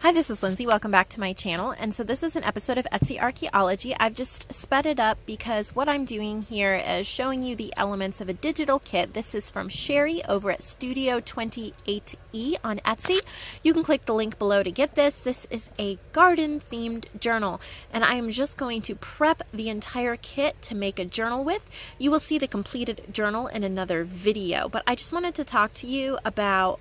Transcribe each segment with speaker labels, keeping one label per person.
Speaker 1: Hi, this is Lindsay. Welcome back to my channel. And so this is an episode of Etsy Archaeology. I've just sped it up because what I'm doing here is showing you the elements of a digital kit. This is from Sherri over at Studio 28E on Etsy. You can click the link below to get this. This is a garden themed journal, and I am just going to prep the entire kit to make a journal with. You will see the completed journal in another video, but I just wanted to talk to you about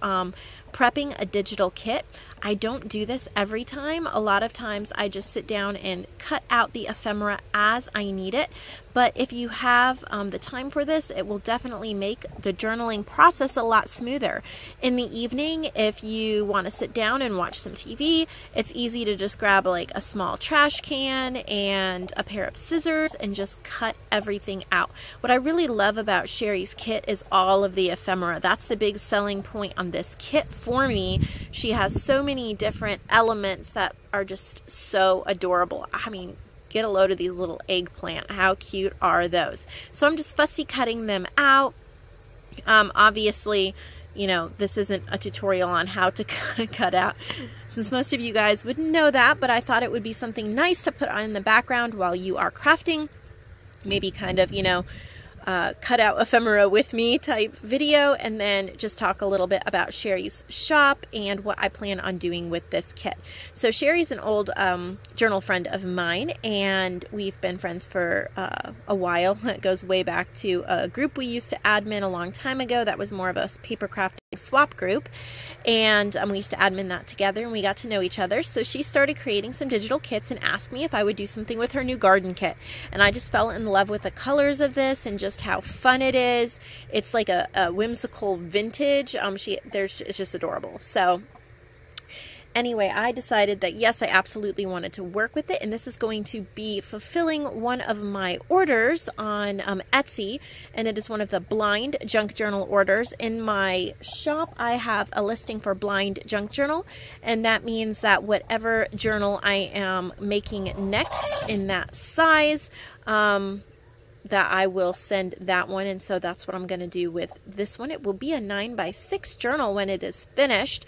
Speaker 1: prepping a digital kit. I don't do this every time. A lot of times I just sit down and cut out the ephemera as I need it. But if you have the time for this, it will definitely make the journaling process a lot smoother. In the evening, if you want to sit down and watch some TV, it's easy to just grab like a small trash can and a pair of scissors and just cut everything out. What I really love about Sherri's kit is all of the ephemera. That's the big selling point on this kit for me. She has so many different elements that are just so adorable. I mean, get a load of these little eggplant. How cute are those? So I'm just fussy cutting them out. Obviously, you know, this isn't a tutorial on how to cut out, since most of you guys would know that, but I thought it would be something nice to put on in the background while you are crafting. Maybe kind of, you know, cut out ephemera with me type video, and then just talk a little bit about Sherri's shop and what I plan on doing with this kit. So Sherri's an old journal friend of mine, and we've been friends for a while. It goes way back to a group we used to admin a long time ago that was more of a paper crafting swap group, and we used to admin that together, and we got to know each other. So she started creating some digital kits and asked me if I would do something with her new garden kit, and I just fell in love with the colors of this and just how fun it is. It's like a whimsical vintage. It's just adorable. So anyway, I decided that yes, I absolutely wanted to work with it, and this is going to be fulfilling one of my orders on Etsy, and it is one of the blind junk journal orders. In my shop, I have a listing for blind junk journal, and that means that whatever journal I am making next in that size, that I will send that one, and so that's what I'm going to do with this one. It will be a 9x6 journal when it is finished.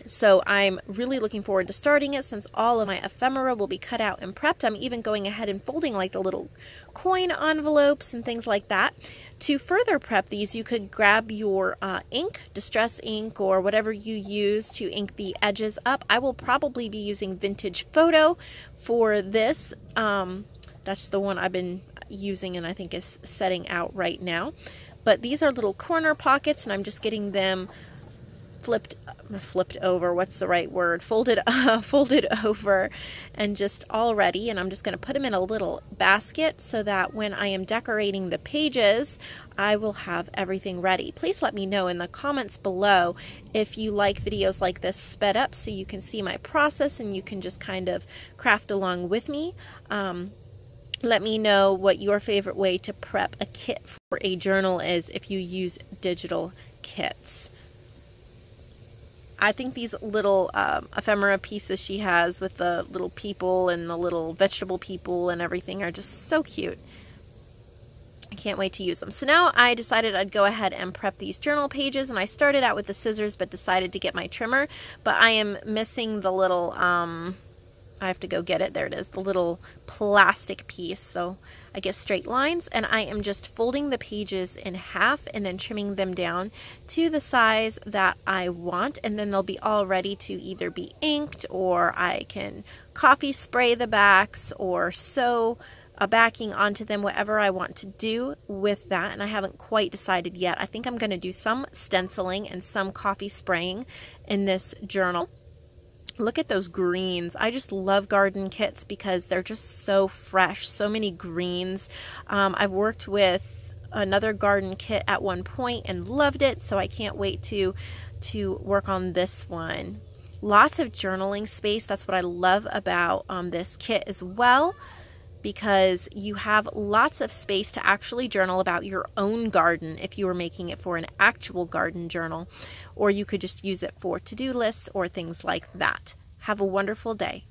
Speaker 1: So I'm really looking forward to starting it, since all of my ephemera will be cut out and prepped. I'm even going ahead and folding like the little coin envelopes and things like that. To further prep these, you could grab your ink, distress ink, or whatever you use to ink the edges up. I will probably be using Vintage Photo for this. That's the one I've been using and I think is setting out right now. But these are little corner pockets, and I'm just getting them flipped over, what's the right word, folded over, and just all ready. And I'm just going to put them in a little basket so that when I am decorating the pages, I will have everything ready. Please let me know in the comments below if you like videos like this sped up, so you can see my process and you can just kind of craft along with me. Let me know what your favorite way to prep a kit for a journal is if you use digital kits. I think these little ephemera pieces she has with the little people and the little vegetable people and everything are just so cute. I can't wait to use them. So now I decided I'd go ahead and prep these journal pages, and I started out with the scissors but decided to get my trimmer, but I am missing the little I have to go get it. There it is, the little plastic piece. So I get straight lines, and I am just folding the pages in half and then trimming them down to the size that I want, and then they'll be all ready to either be inked, or I can coffee spray the backs or sew a backing onto them, whatever I want to do with that. And I haven't quite decided yet. I think I'm going to do some stenciling and some coffee spraying in this journal. Look at those greens. I just love garden kits because they're just so fresh, so many greens. I've worked with another garden kit at one point and loved it, so I can't wait to work on this one. Lots of journaling space. That's what I love about this kit as well, because you have lots of space to actually journal about your own garden if you were making it for an actual garden journal, or you could just use it for to-do lists or things like that. Have a wonderful day.